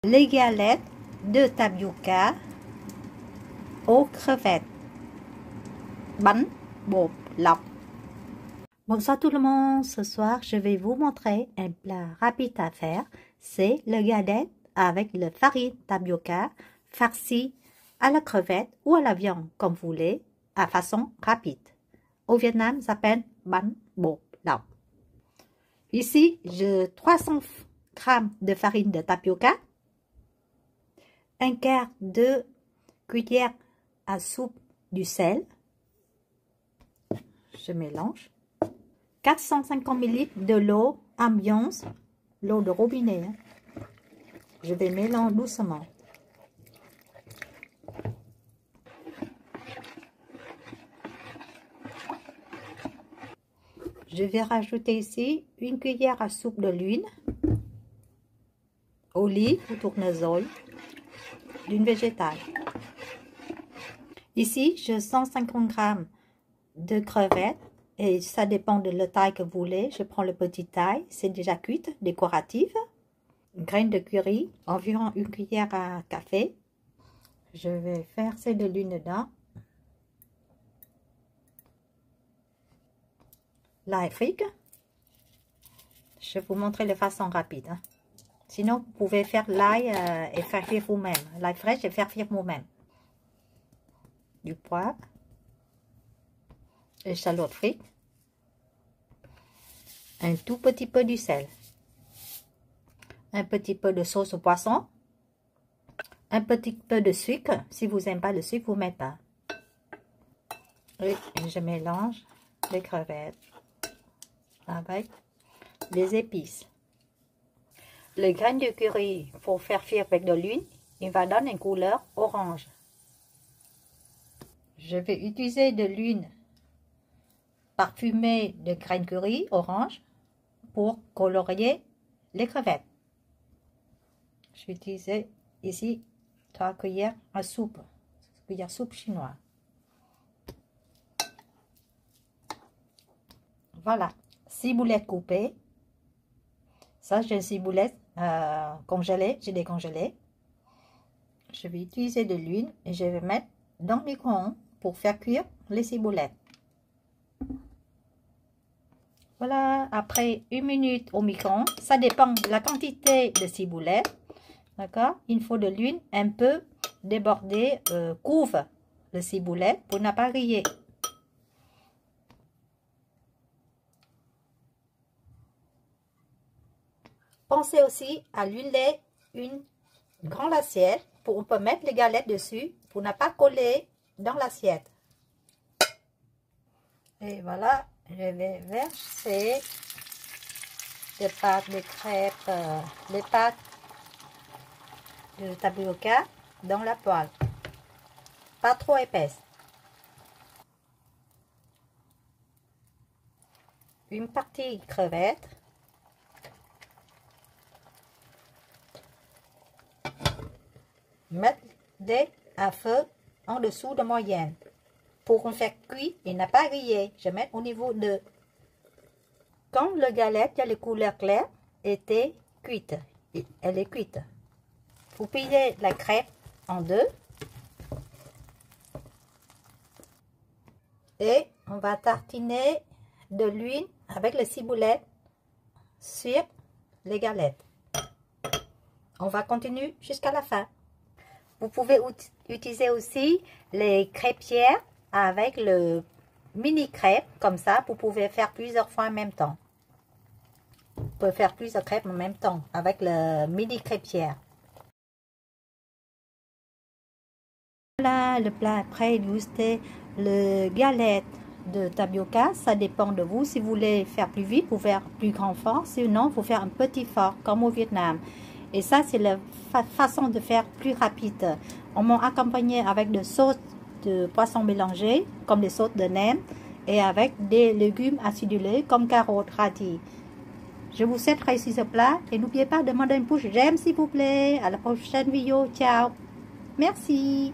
Les galettes de tapioca aux crevettes. Bánh bột lọc. Bonsoir tout le monde, ce soir je vais vous montrer un plat rapide à faire. C'est le galette avec le farine tapioca farci à la crevette ou à la viande comme vous voulez, à façon rapide. Au Vietnam, ça s'appelle bánh bột lọc. Ici, j'ai 300 g de farine de tapioca, un quart de cuillère à soupe du sel. Je mélange. 450 ml de l'eau ambiance, l'eau de robinet. Je vais mélanger doucement. Je vais rajouter ici une cuillère à soupe de l'huile, olive ou tournesol, d'une végétale. Ici, j'ai 150 g de crevettes et ça dépend de la taille que vous voulez. Je prends le petit taille, c'est déjà cuite, décorative. Une graine de curry, environ une cuillère à café. Je vais verser de l'huile dedans. L'ail fric. Je vais vous montrer de façon rapide. Sinon, vous pouvez faire l'ail et faire cuire vous-même. L'ail frais et faire cuire vous-même. Du poivre. Échalote frite. Un tout petit peu du sel. Un petit peu de sauce au poisson. Un petit peu de sucre. Si vous n'aimez pas le sucre, vous ne mettez pas. Et je mélange les crevettes avec les épices. Le grain de curry, il faut faire cuire avec de l'huile. Il va donner une couleur orange. Je vais utiliser de l'huile parfumée de grain de curry orange pour colorier les crevettes. Je vais utiliser ici 3 cuillères à soupe, cuillère soupe chinoise. Voilà, ciboulette coupée. Ça, j'ai une ciboulette congelée, j'ai décongelé. Je vais utiliser de l'huile et je vais mettre dans le micro-ondes pour faire cuire les ciboulettes. Voilà, après 1 minute au micro-ondes, ça dépend de la quantité de ciboulettes. D'accord? Il faut de l'huile un peu débordée, couvre le ciboulette pour ne pas griller. Pensez aussi à l'huiler une grande assiette pour on peut mettre les galettes dessus pour ne pas coller dans l'assiette. Et voilà, je vais verser les pâtes de crêpes, les pâtes de tapioca dans la poêle. Pas trop épaisse. Une partie crevette. Mettre à feu en dessous de moyenne. Pour en faire cuire et n'a pas grillé, je mets au niveau de... Quand la galette a les couleurs claires, était cuite. Elle est cuite. Vous pliez la crêpe en deux. Et on va tartiner de l'huile avec le ciboulette sur les galettes. On va continuer jusqu'à la fin. Vous pouvez utiliser aussi les crêpières avec le mini crêpe, comme ça, vous pouvez faire plusieurs fois en même temps. Vous pouvez faire plusieurs crêpes en même temps avec le mini crêpière. Voilà, le plat est prêt. Déguster le galette de tapioca, ça dépend de vous. Si vous voulez faire plus vite, vous faire plus grand fort. Sinon, il faut faire un petit fort, comme au Vietnam. Et ça, c'est la façon de faire plus rapide. On m'a accompagné avec de sauce de poisson mélangé, comme des sauces de nem, et avec des légumes acidulés, comme carottes, radis. Je vous souhaite réussir ce plat. Et n'oubliez pas de demander un pouce j'aime, s'il vous plaît. À la prochaine vidéo. Ciao. Merci.